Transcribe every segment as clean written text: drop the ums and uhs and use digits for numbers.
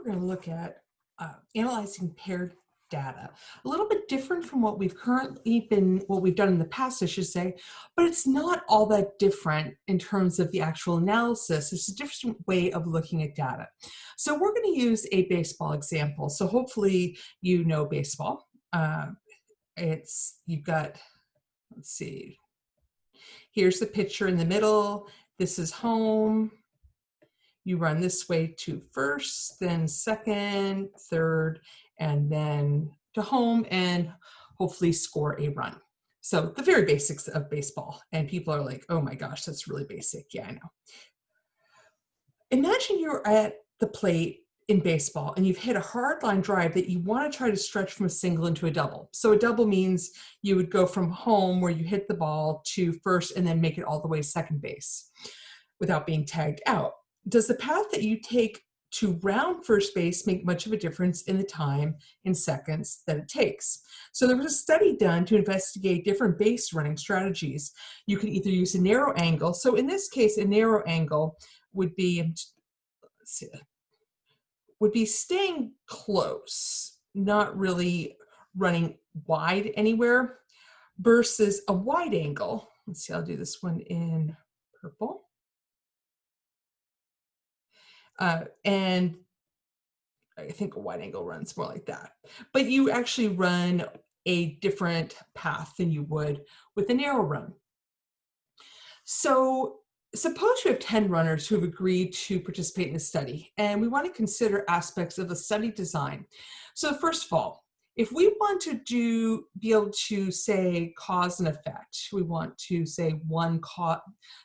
we're going to look at analyzing paired data. A little bit different from what we've done in the past, I should say, but it's not all that different in terms of the actual analysis. It's a different way of looking at data. So we're going to use a baseball example. So hopefully you know baseball. You've got, let's see, here's the pitcher in the middle. This is home. You run this way to first, then second, third, and then to home, and hopefully score a run. So the very basics of baseball. And people are like, oh my gosh, that's really basic. Yeah, I know. Imagine you're at the plate in baseball and you've hit a hard line drive that you want to try to stretch from a single into a double. So a double means you would go from home where you hit the ball to first and then make it all the way to second base without being tagged out. Does the path that you take to round first base make much of a difference in the time in seconds that it takes? So there was a study done to investigate different base running strategies. You can either use a narrow angle. So in this case, a narrow angle would be staying close, not really running wide anywhere, versus a wide angle. Let's see, I'll do this one in purple. And I think a wide angle runs more like that. But you actually run a different path than you would with a narrow run. So suppose you have 10 runners who have agreed to participate in the study, and we want to consider aspects of the study design. So first of all, if we want to be able to say cause and effect, we want to say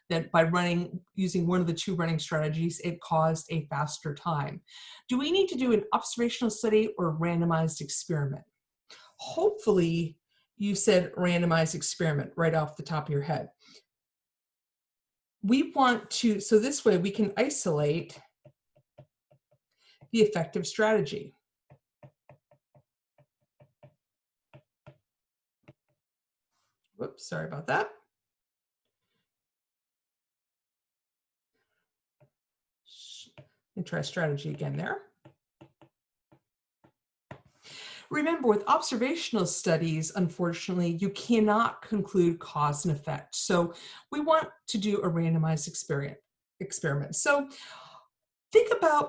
that by using one of the two running strategies, it caused a faster time. Do we need to do an observational study or a randomized experiment? Hopefully you said randomized experiment right off the top of your head. So this way we can isolate the effective strategy. Whoops, sorry about that. And try strategy again there. Remember, with observational studies, unfortunately, you cannot conclude cause and effect. So we want to do a randomized experiment. So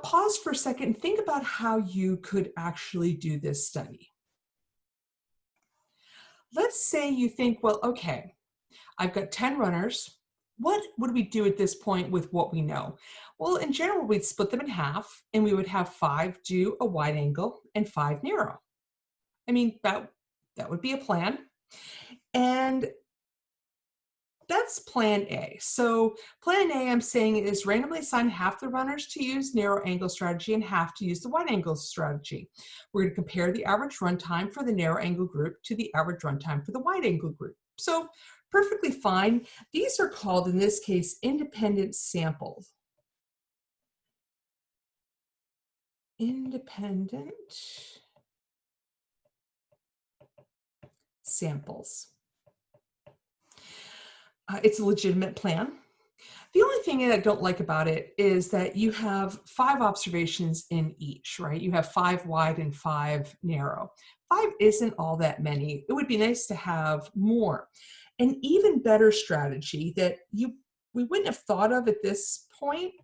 pause for a second and think about how you could actually do this study. Let's say you think, well, okay, I've got 10 runners. What would we do at this point with what we know? Well, in general, we'd split them in half and we would have 5 do a wide angle and 5 narrow. I mean, that would be a plan. And that's plan A. So plan A, I'm saying, is randomly assign half the runners to use narrow angle strategy and half to use the wide angle strategy. We're going to compare the average run time for the narrow angle group to the average run time for the wide angle group. So perfectly fine. These are called, in this case, independent samples. Independent samples. It's a legitimate plan. The only thing that I don't like about it is that you have 5 observations in each, right? You have 5 wide and 5 narrow. 5 isn't all that many. It would be nice to have more. An even better strategy that we wouldn't have thought of at this point,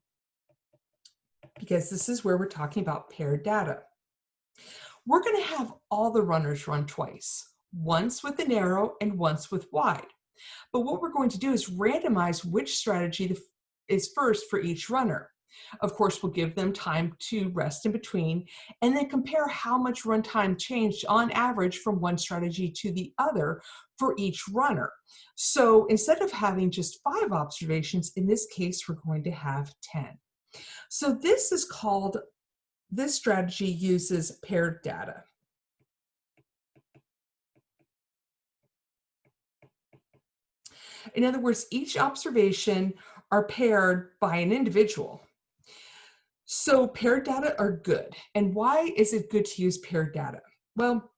because this is where we're talking about paired data. We're going to have all the runners run twice, once with the narrow and once with wide. But what we're going to do is randomize which strategy is first for each runner. Of course, we'll give them time to rest in between and then compare how much run time changed on average from one strategy to the other for each runner. So instead of having just 5 observations, in this case, we're going to have 10. So this strategy uses paired data. In other words, each observation are paired by an individual. So paired data are good. And why is it good to use paired data? Well,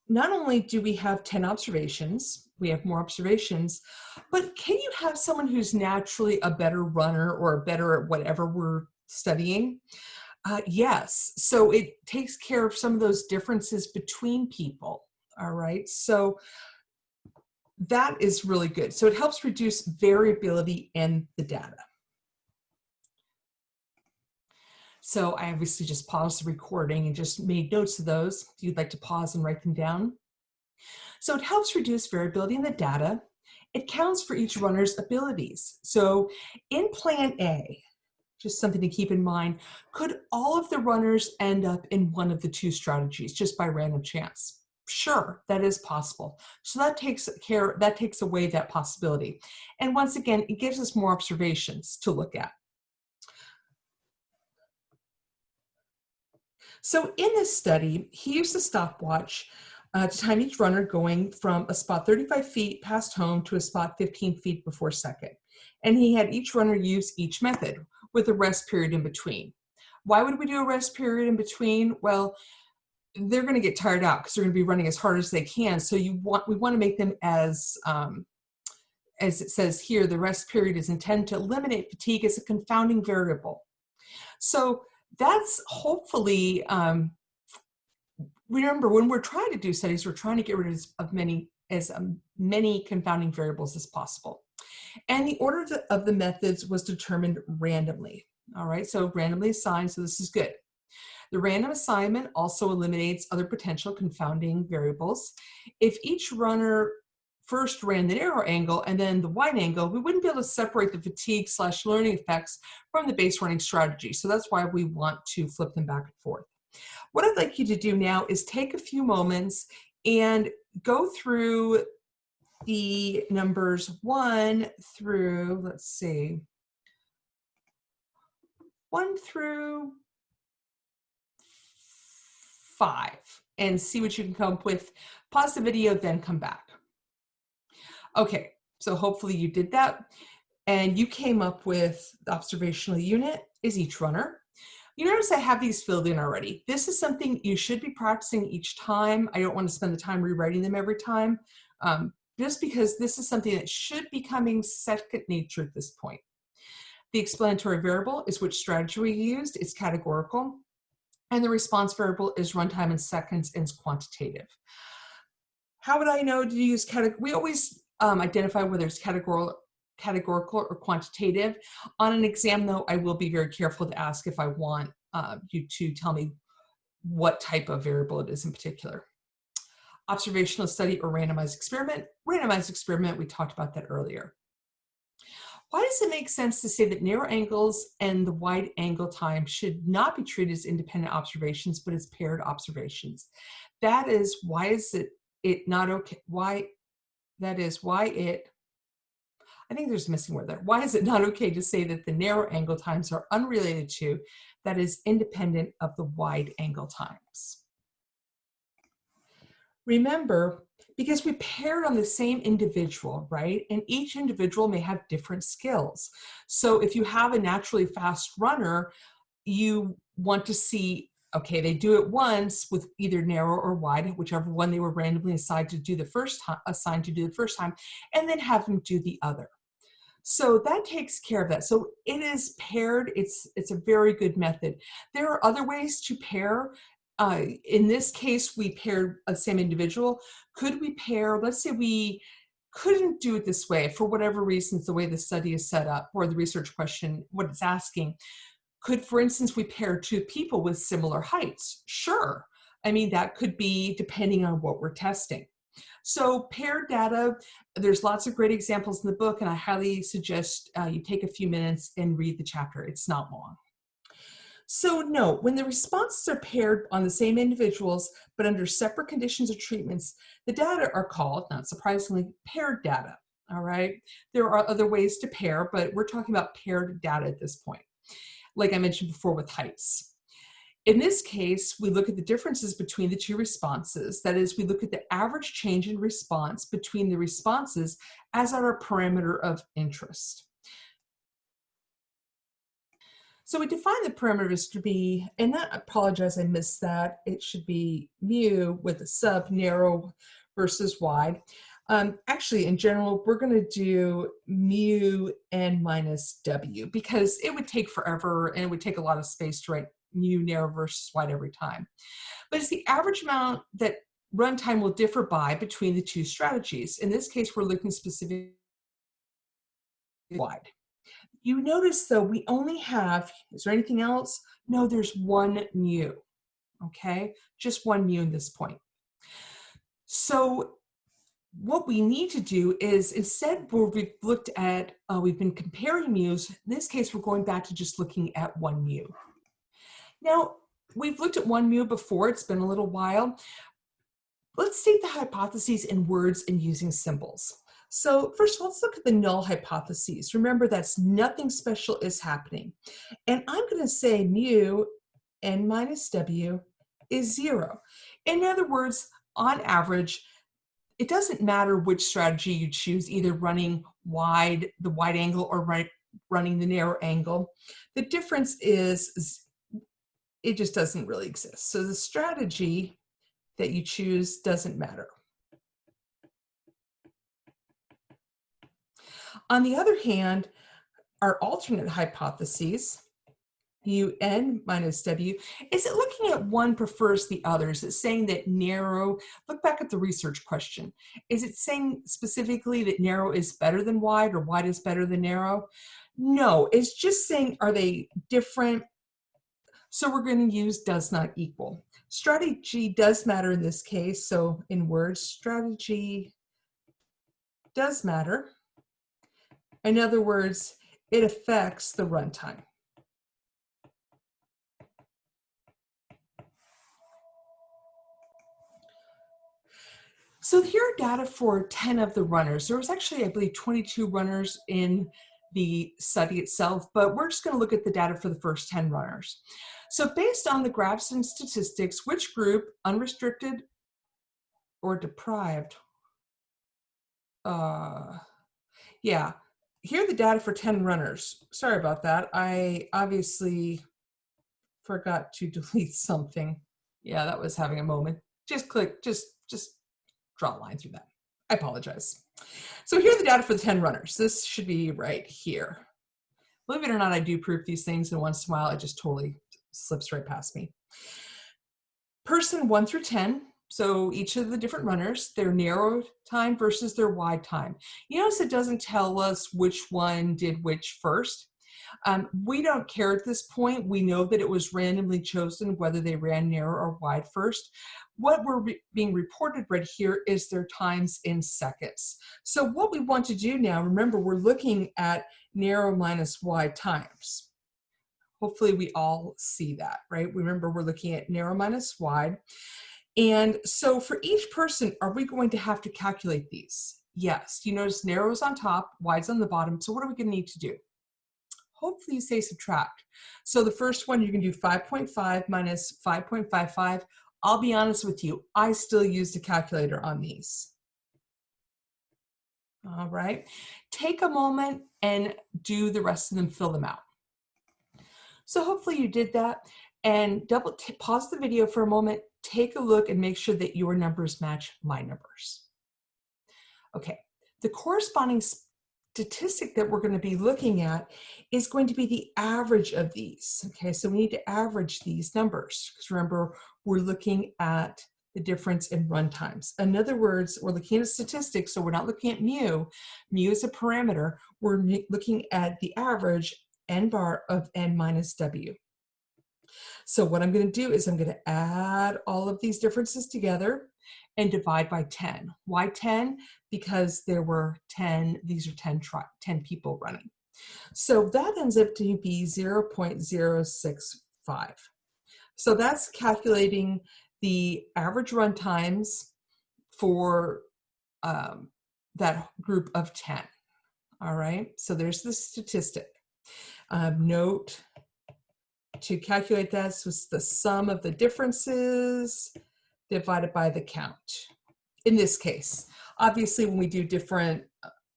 not only do we have 10 observations, we have more observations, but can you have someone who's naturally a better runner or better at whatever we're studying? Yes, so it takes care of some of those differences between people. All right, so that is really good. So it helps reduce variability in the data. So I obviously just paused the recording and just made notes of those. If you'd like to pause and write them down. So it helps reduce variability in the data. It counts for each runner's abilities. So in Plan A, just something to keep in mind, could all of the runners end up in one of the two strategies just by random chance? Sure, that is possible. So that takes away that possibility. And once again, it gives us more observations to look at. So in this study, he used a stopwatch to time each runner going from a spot 35 feet past home to a spot 15 feet before second. And he had each runner use each method with a rest period in between. Why would we do a rest period in between? Well, they're going to get tired out because they're going to be running as hard as they can. So we want to make them as it says here, the rest period is intended to eliminate fatigue as a confounding variable. So that's hopefully, remember, when we're trying to do studies, we're trying to get rid of many confounding variables as possible. And the order of the methods was determined randomly. All right, so randomly assigned, so this is good. The random assignment also eliminates other potential confounding variables. If each runner first ran the narrow angle and then the wide angle, we wouldn't be able to separate the fatigue/learning effects from the base running strategy. So that's why we want to flip them back and forth. What I'd like you to do now is take a few moments and go through the numbers 1 through, let's see, 1 through 5 and see what you can come up with. Pause the video, then come back. Okay, so hopefully you did that and you came up with the observational unit is each runner. You notice I have these filled in already. This is something you should be practicing each time. I don't want to spend the time rewriting them every time, just because this is something that should be coming second nature at this point. The explanatory variable is which strategy we used. It's categorical. And the response variable is runtime in seconds and is quantitative. How would I know to use categorical? We always identify whether it's categorical or quantitative. On an exam, though, I will be very careful to ask if I want you to tell me what type of variable it is in particular. Observational study or randomized experiment. Randomized experiment, we talked about that earlier. Why does it make sense to say that narrow angles and the wide angle time should not be treated as independent observations, but as paired observations? That is, why is it not okay? I think there's a missing word there. Why is it not okay to say that the narrow angle times are unrelated to, that is independent of the wide angle times? Remember, because we paired on the same individual, right? And each individual may have different skills. So if you have a naturally fast runner, you want to see, okay, they do it once with either narrow or wide, whichever one they were randomly assigned to do the first time, and then have them do the other. So that takes care of that. So it is paired. It's a very good method. There are other ways to pair. In this case, we paired the same individual. Could we pair, let's say we couldn't do it this way for whatever reasons, the way the study is set up or the research question, what it's asking. Could, for instance, we pair two people with similar heights? Sure. I mean, that could be depending on what we're testing. So paired data, there's lots of great examples in the book, and I highly suggest you take a few minutes and read the chapter. It's not long. So note, when the responses are paired on the same individuals, but under separate conditions or treatments, the data are called, not surprisingly, paired data, all right? There are other ways to pair, but we're talking about paired data at this point, like I mentioned before with heights. In this case, we look at the differences between the two responses. That is, we look at the average change in response between the responses as our parameter of interest. So we define the parameters to be, and I apologize, I missed that. It should be mu with a sub narrow versus wide. Actually, in general, we're going to do mu n minus w because it would take forever and it would take a lot of space to write mu narrow versus wide every time. But it's the average amount that runtime will differ by between the two strategies. In this case, we're looking specifically wide. You notice though, we only have, is there anything else? No, there's one mu, okay? Just one mu in this point. So what we need to do is, instead where we've looked at, we've been comparing mu's, in this case, we're going back to just looking at one mu. Now, we've looked at one mu before, it's been a little while. Let's state the hypotheses in words and using symbols. So first of all, let's look at the null hypotheses. Remember, that's nothing special is happening. And I'm going to say mu n minus w is 0. In other words, on average, it doesn't matter which strategy you choose, either running wide, the wide angle, or running the narrow angle. The difference is it just doesn't really exist. So the strategy that you choose doesn't matter. On the other hand, our alternate hypotheses, mu n minus w, is it looking at one prefers the other? Is it saying that narrow, look back at the research question, is it saying specifically that narrow is better than wide or wide is better than narrow? No, it's just saying, are they different? So we're going to use does not equal. Strategy does matter in this case. So in words, strategy does matter. In other words, it affects the runtime. So here are data for 10 of the runners. There was actually, I believe, 22 runners in the study itself, but we're just going to look at the data for the first 10 runners. So based on the graphs and statistics, which group, unrestricted or deprived? Yeah, here are the data for 10 runners. Sorry about that. I obviously forgot to delete something. Yeah, that was having a moment. Just click, just draw a line through that. I apologize. So here are the data for the 10 runners. This should be right here. Believe it or not, I do proof these things, and once in a while, it just totally slips right past me. Person 1 through 10, so each of the different runners, their narrow time versus their wide time. You notice it doesn't tell us which one did which first. We don't care at this point. We know that it was randomly chosen whether they ran narrow or wide first. What we're being reported right here is their times in seconds. So what we want to do now, remember, we're looking at narrow minus wide times. Hopefully we all see that, right? Remember, we're looking at narrow minus wide. And so for each person, are we going to have to calculate these? Yes. You notice narrow is on top, wide's on the bottom. So what are we going to need to do? Hopefully you say subtract. So the first one, you can do 5.5 minus 5.55. I'll be honest with you, I still used a calculator on these. All right, take a moment and do the rest of them, fill them out. So hopefully you did that, and pause the video for a moment, take a look and make sure that your numbers match my numbers. Okay, the corresponding statistic that we're going to be looking at is going to be the average of these. Okay, so we need to average these numbers, because remember, we're looking at the difference in run times. In other words, we're looking at statistics, so we're not looking at mu. Mu is a parameter. We're looking at the average n bar of n minus w. So what I'm going to do is I'm going to add all of these differences together and divide by 10. Why 10? Because there were 10, these are 10 people running. So that ends up to be 0.065. So that's calculating the average run times for that group of 10. All right, so there's the statistic. Note to calculate this was the sum of the differences divided by the count. In this case, obviously when we do different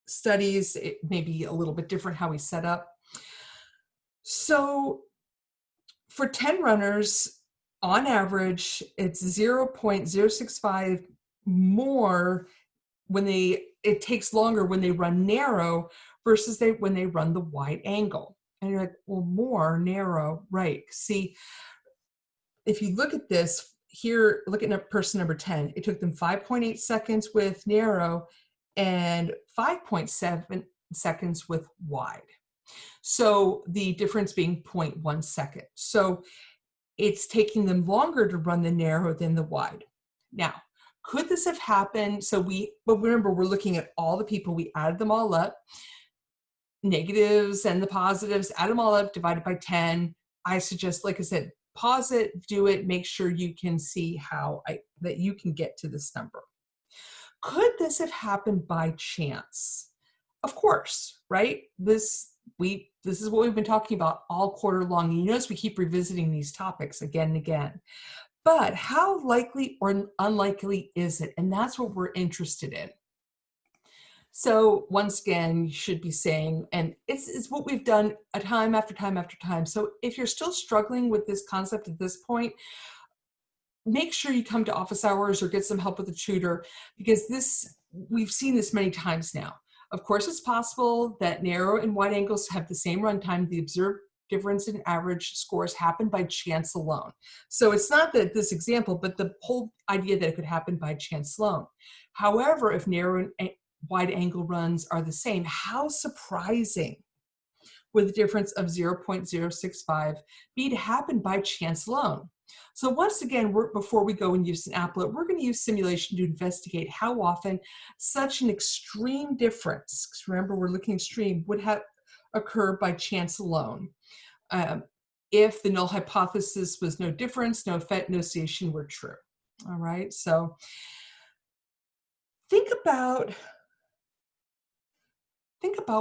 studies, it may be a little bit different how we set up. So for 10 runners, on average, it's 0.065 more when it takes longer when they run narrow versus when they run the wide angle. And you're like, well, more narrow, right? See, if you look at this here, look at person number 10, it took them 5.8 seconds with narrow and 5.7 seconds with wide. So the difference being 0.1 second. So it's taking them longer to run the narrow than the wide. Now, could this have happened? But remember, we're looking at all the people, we added them all up, negatives and the positives, add them all up, divided by 10. I suggest, like I said, pause it, do it, make sure you can see that you can get to this number. Could this have happened by chance? Of course, right? This is what we've been talking about all quarter long. And you notice we keep revisiting these topics again and again. But how likely or unlikely is it? And that's what we're interested in. So once again, you should be saying, and it's what we've done time after time after time. So if you're still struggling with this concept at this point, make sure you come to office hours or get some help with a tutor, because we've seen this many times now. Of course, it's possible that narrow and wide angles have the same runtime. The observed difference in average scores happen by chance alone. So it's not that this example, but the whole idea that it could happen by chance alone. However, if narrow and wide angle runs are the same, how surprising would the difference of 0.065 be to happen by chance alone? So once again, before we go and use an applet, we're going to use simulation to investigate how often such an extreme difference, because remember we're looking extreme, would have occurred by chance alone. If the null hypothesis was no difference, no effect, no association were true. All right, so think about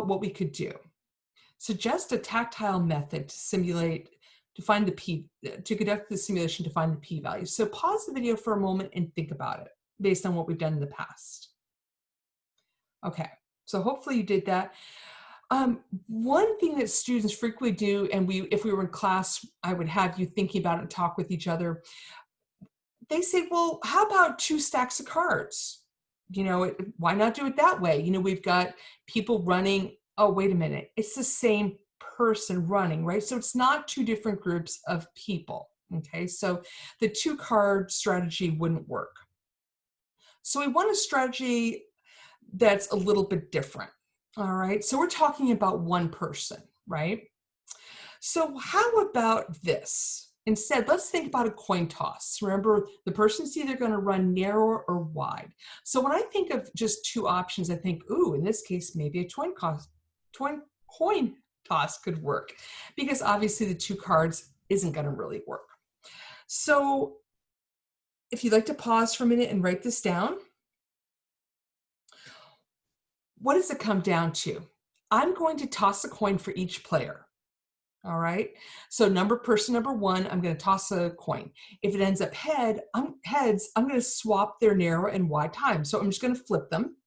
what we could do. Suggest a tactile method to conduct the simulation to find the p-value. So pause the video for a moment and think about it based on what we've done in the past. Okay, so hopefully you did that. One thing that students frequently do, and if we were in class, I would have you thinking about it and talk with each other. They say, well, how about 2 stacks of cards? Why not do it that way? We've got people running, oh, wait a minute, it's the same person running, right? So it's not 2 different groups of people, okay? So the 2-card strategy wouldn't work. So we want a strategy that's a little bit different, all right? So we're talking about 1 person, right? So how about this? Instead, let's think about a coin toss. Remember, the person's either going to run narrow or wide. So when I think of just 2 options, I think, ooh, in this case, maybe a coin toss could work, because obviously the 2 cards isn't going to really work. So if you'd like to pause for a minute and write this down, what does it come down to? I'm going to toss a coin for each player. All right, so person number 1, I'm going to toss a coin. If it ends up heads, I'm going to swap their narrow and wide time. So I'm just going to flip them.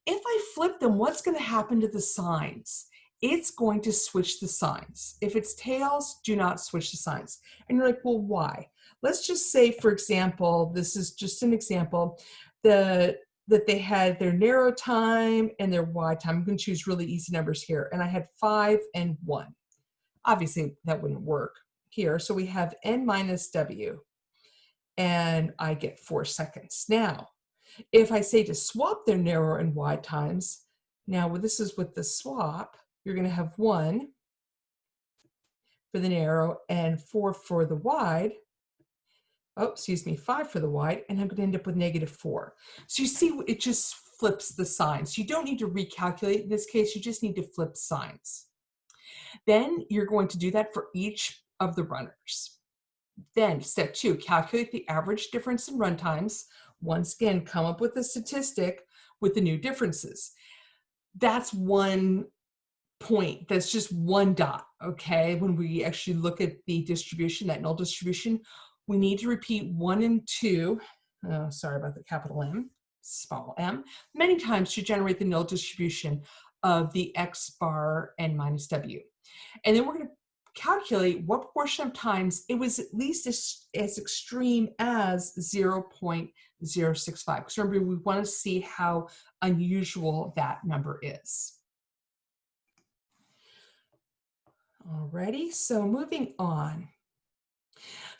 If I flip them, what's going to happen to the signs? It's going to switch the signs. If it's tails, do not switch the signs. And you're like, well, why? Let's just say, for example, this is just an example, that they had their narrow time and their wide time. I'm going to choose really easy numbers here. And I had 5 and 1. Obviously, that wouldn't work here. So we have n minus w, and I get 4 seconds. Now, if I say to swap their narrow and wide times, now this is with the swap, you're going to have 1 for the narrow and 4 for the wide. Oh, excuse me, 5 for the wide, and I'm going to end up with -4. So you see, it just flips the signs. You don't need to recalculate in this case, you just need to flip signs. Then you're going to do that for each of the runners. Then step 2, calculate the average difference in runtimes. Once again, come up with a statistic with the new differences. That's 1 point. That's just 1 dot, okay? When we actually look at the distribution, that null distribution, we need to repeat 1 and 2, sorry about the capital M, small m, many times to generate the null distribution of the x bar n minus w. And then we're going to calculate what proportion of times it was at least as extreme as 0.065. Because remember, we want to see how unusual that number is. Alrighty, so moving on.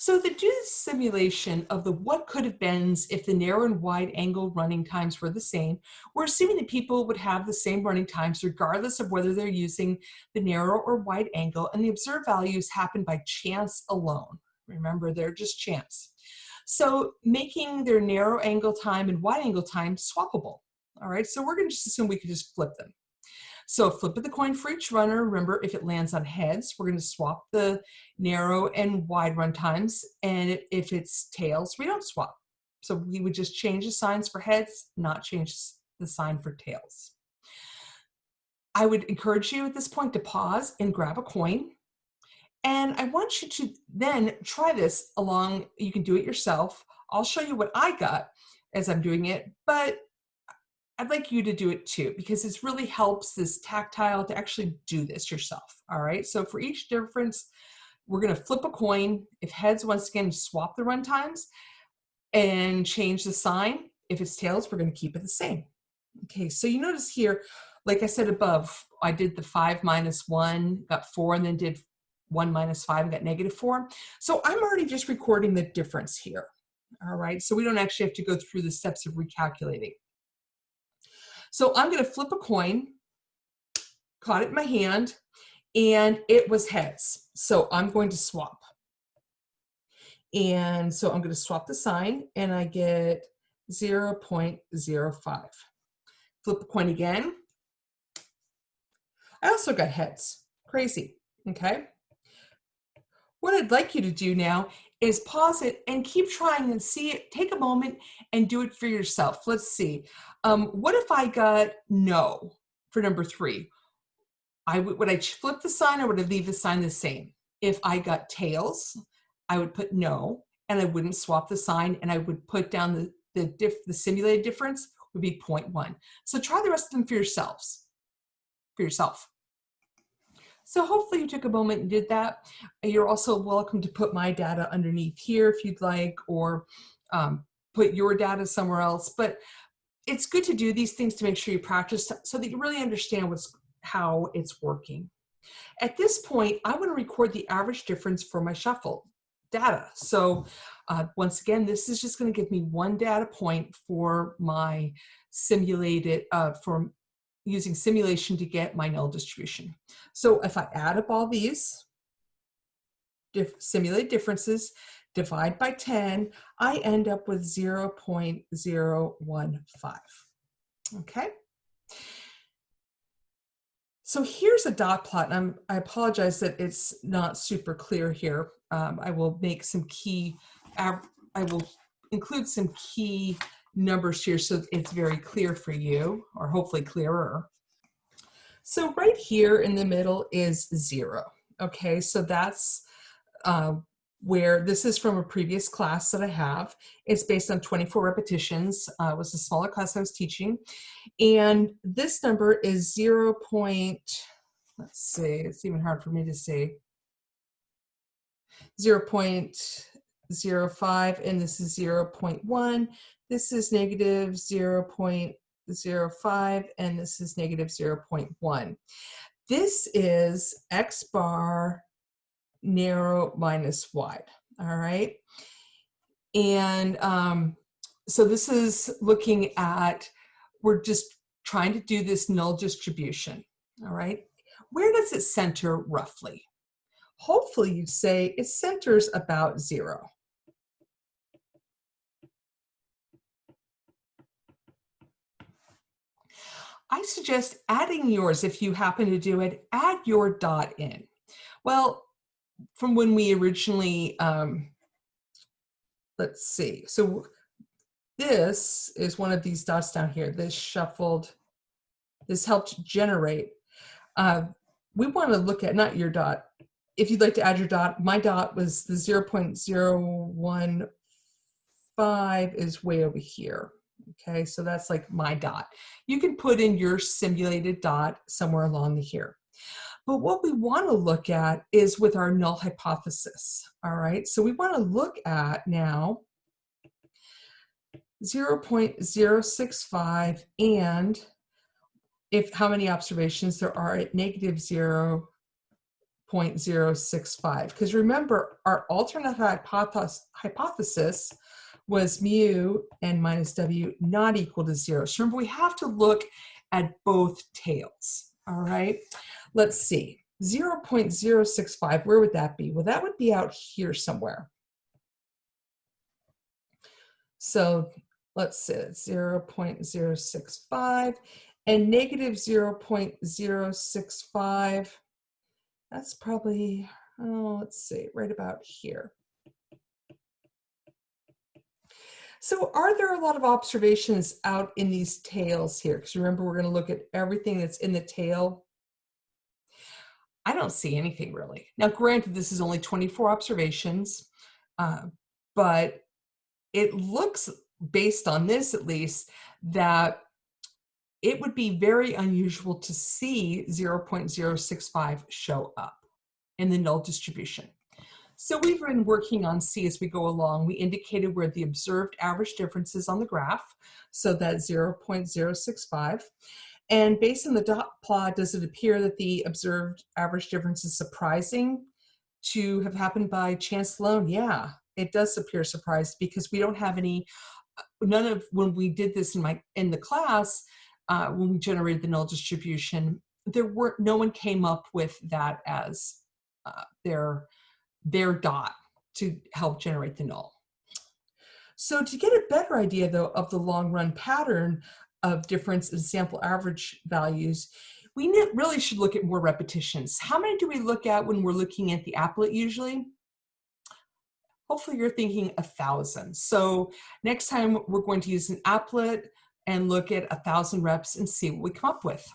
So to do the simulation of the what could have beens if the narrow and wide angle running times were the same, we're assuming that people would have the same running times regardless of whether they're using the narrow or wide angle, and the observed values happen by chance alone. Remember, they're just chance. So making their narrow angle time and wide angle time swappable. All right, so we're going to just assume we could just flip them. So flip of the coin for each runner. Remember, if it lands on heads, we're going to swap the narrow and wide run times. And if it's tails, we don't swap. So we would just change the signs for heads, not change the sign for tails. I would encourage you at this point to pause and grab a coin. And I want you to then try this along. You can do it yourself. I'll show you what I got as I'm doing it, but I'd like you to do it too, because it really helps this tactile to actually do this yourself. All right, so for each difference, we're going to flip a coin. If heads, once again, swap the run times and change the sign. If it's tails, we're going to keep it the same. Okay, so you notice here, like I said above, I did the 5 minus 1, got 4, and then did 1 minus 5 and got -4. So I'm already just recording the difference here. All right, so we don't actually have to go through the steps of recalculating. So I'm going to flip a coin, caught it in my hand, and it was heads. So I'm going to swap. And so I'm going to swap the sign, and I get 0.05. Flip the coin again. I also got heads. Crazy. Okay. What I'd like you to do now is pause it and keep trying and see it. Take a moment and do it for yourself. Let's see. What if I got no for number 3? Would I flip the sign, or would I leave the sign the same? If I got tails, I would put no, and I wouldn't swap the sign, and I would put down the simulated difference would be 0.1. So try the rest of them for yourself. So hopefully you took a moment and did that. You're also welcome to put my data underneath here if you'd like, or put your data somewhere else. But it's good to do these things to make sure you practice so that you really understand how it's working. At this point, I want to record the average difference for my shuffle data. So once again, this is just going to give me one data point for my simulated, for using simulation to get my null distribution. So if I add up all these simulated differences, divide by 10, I end up with 0.015. Okay. So here's a dot plot, and I apologize that it's not super clear here. I will make some I will include some key numbers here so it's very clear for you, or hopefully clearer. So right here in the middle is 0. Okay, so that's where this is from a previous class that I have. It's based on 24 repetitions. It was a smaller class I was teaching. And this number is 0. Let's see, it's even hard for me to say. 0.05, and this is 0.1. This is negative 0.05, and this is negative 0.1. This is X bar narrow minus wide, all right? And so this is looking at, we're just trying to do this null distribution, all right? Where does it center roughly? Hopefully you'd say it centers about 0. I suggest adding yours. If you happen to do it, add your dot in. Well, from when we originally, let's see. So this is one of these dots down here. This helped generate. We want to look at, not your dot. If you'd like to add your dot, my dot was the 0.015 is way over here. Okay, so that's like my dot. You can put in your simulated dot somewhere along here. But what we want to look at is with our null hypothesis. All right, so we want to look at now 0.065 and how many observations there are at negative 0.015. 0.065. Because remember, our alternate hypothesis was mu n minus w not equal to 0. So remember, we have to look at both tails, all right? Let's see, 0.065, where would that be? Well, that would be out here somewhere. So let's say it's 0.065 and negative 0.065. That's probably, oh, let's see, right about here. So are there a lot of observations out in these tails here? Because remember, we're going to look at everything that's in the tail. I don't see anything really. Now, granted, this is only 24 observations, but it looks, based on this at least, that it would be very unusual to see 0.065 show up in the null distribution. So we've been working on C as we go along. We indicated where the observed average difference is on the graph, so that's 0.065. And based on the dot plot, does it appear that the observed average difference is surprising to have happened by chance alone? Yeah, it does appear surprised because we don't have any, none of, when we did this in the class, when we generated the null distribution, no one came up with that as their dot to help generate the null. So to get a better idea, though, of the long run pattern of difference in sample average values, we really should look at more repetitions. How many do we look at when we're looking at the applet usually? Hopefully you're thinking 1,000. So next time we're going to use an applet and look at 1,000 reps and see what we come up with.